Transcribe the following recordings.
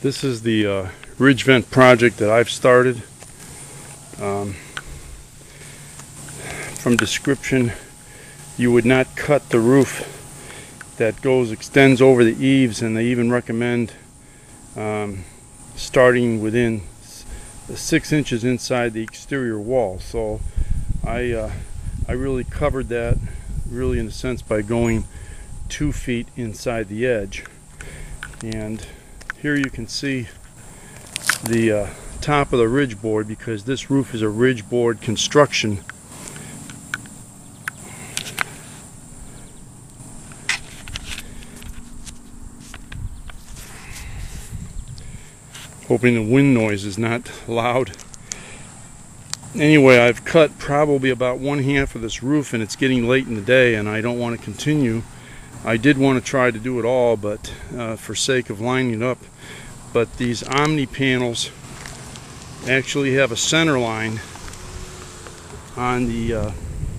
This is the ridge vent project that I've started. From description, you would not cut the roof that extends over the eaves, and they even recommend starting within 6 inches inside the exterior wall. So I really covered that, really in a sense, by going 2 feet inside the edge. And here you can see the top of the ridge board, because this roof is a ridge board construction. Hoping the wind noise is not loud. Anyway, I've cut probably about 1/2 of this roof, and it's getting late in the day and I don't want to continue. I did want to try to do it all, but for sake of lining it up. But these Omni panels actually have a center line on the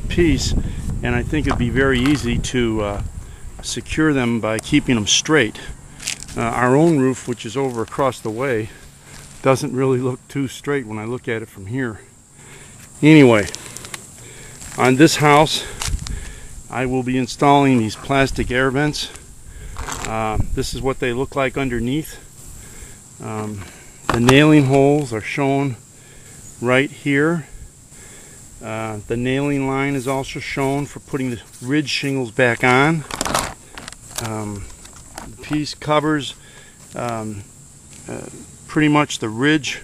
piece, and I think it'd be very easy to secure them by keeping them straight. Our own roof, which is over across the way, doesn't really look too straight when I look at it from here. Anyway, on this house I will be installing these plastic air vents. This is what they look like underneath. The nailing holes are shown right here. The nailing line is also shown for putting the ridge shingles back on. The piece covers pretty much the ridge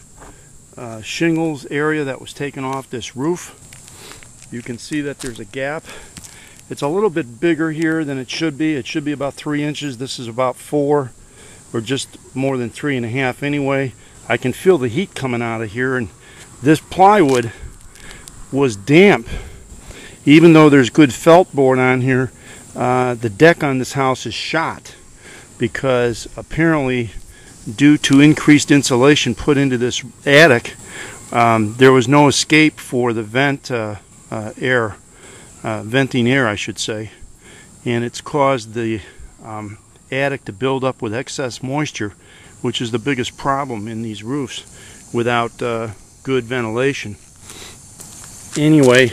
shingles area that was taken off this roof. You can see that there's a gap. It's a little bit bigger here than it should be. It should be about 3 inches. This is about 4, or just more than 3.5 anyway. I can feel the heat coming out of here, and this plywood was damp. Even though there's good felt board on here, the deck on this house is shot, because apparently due to increased insulation put into this attic, there was no escape for the venting air, I should say, and it's caused the attic to build up with excess moisture, which is the biggest problem in these roofs without good ventilation. Anyway,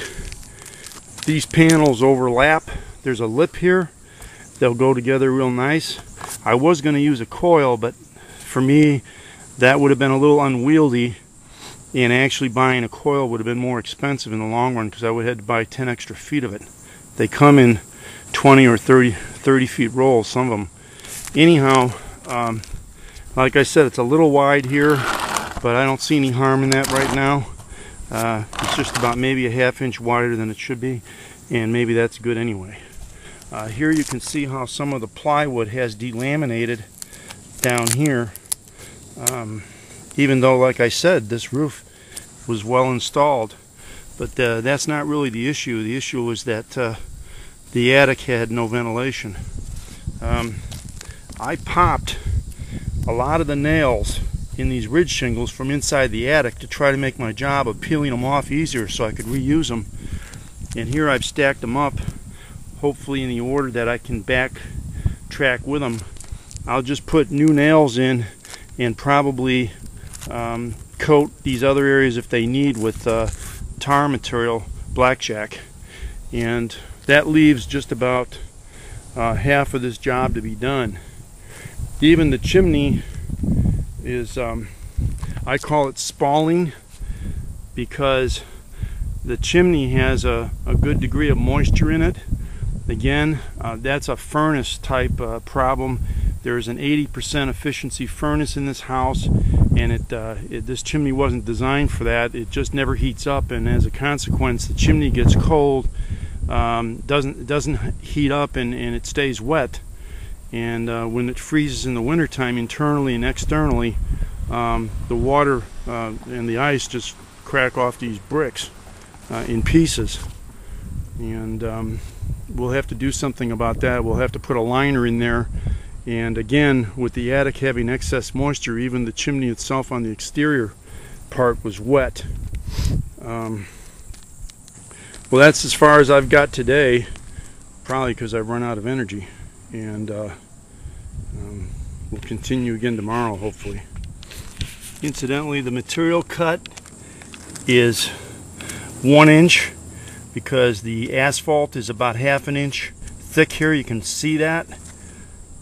these panels overlap. There's a lip here. They'll go together real nice. I was going to use a coil, but for me that would have been a little unwieldy, and actually buying a coil would have been more expensive in the long run, because I would have had to buy 10 extra feet of it. They come in 20 or 30 feet rolls, some of them. Anyhow, like I said, it's a little wide here, but I don't see any harm in that right now. It's just about maybe a 1/2 inch wider than it should be, and maybe that's good anyway. Here you can see how some of the plywood has delaminated down here, even though, like I said, this roof was well installed. But that's not really the issue. The issue was that the attic had no ventilation. I popped a lot of the nails in these ridge shingles from inside the attic to try to make my job of peeling them off easier so I could reuse them. And here I've stacked them up, hopefully in the order that I can backtrack with them. I'll just put new nails in and probably coat these other areas if they need with tar material, blackjack. And that leaves just about half of this job to be done. Even the chimney is, I call it spalling, because the chimney has a good degree of moisture in it. Again, that's a furnace type problem. There's an 80% efficiency furnace in this house, and this chimney wasn't designed for that. It just never heats up, and as a consequence the chimney gets cold, doesn't heat up, and it stays wet. And when it freezes in the wintertime, internally and externally, the water and the ice just crack off these bricks in pieces. And we'll have to do something about that. We'll have to put a liner in there. And again, with the attic having excess moisture, even the chimney itself on the exterior part was wet. Well, that's as far as I've got today, probably because I've run out of energy. And we'll continue again tomorrow, hopefully. Incidentally, the material cut is 1 inch because the asphalt is about 1/2 inch thick here. You can see that.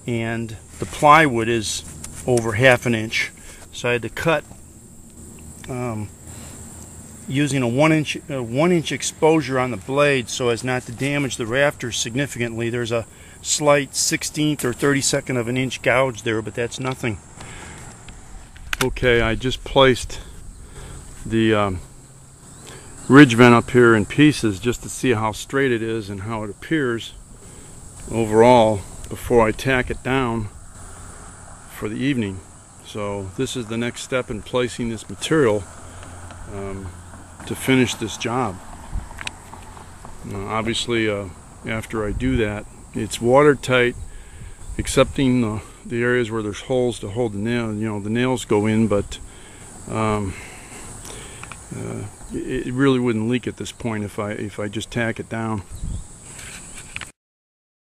And the plywood is over 1/2 inch. So I had to cut using a 1 inch exposure on the blade so as not to damage the rafters significantly. There's a slight 1/16 or 32nd of an inch gouge there, but that's nothing. Okay, I just placed the ridge vent up here in pieces just to see how straight it is and how it appears overall before I tack it down for the evening. So this is the next step in placing this material to finish this job. Obviously, after I do that, it's watertight, excepting the areas where there's holes to hold the nail. You know, the nails go in, but it really wouldn't leak at this point if I just tack it down.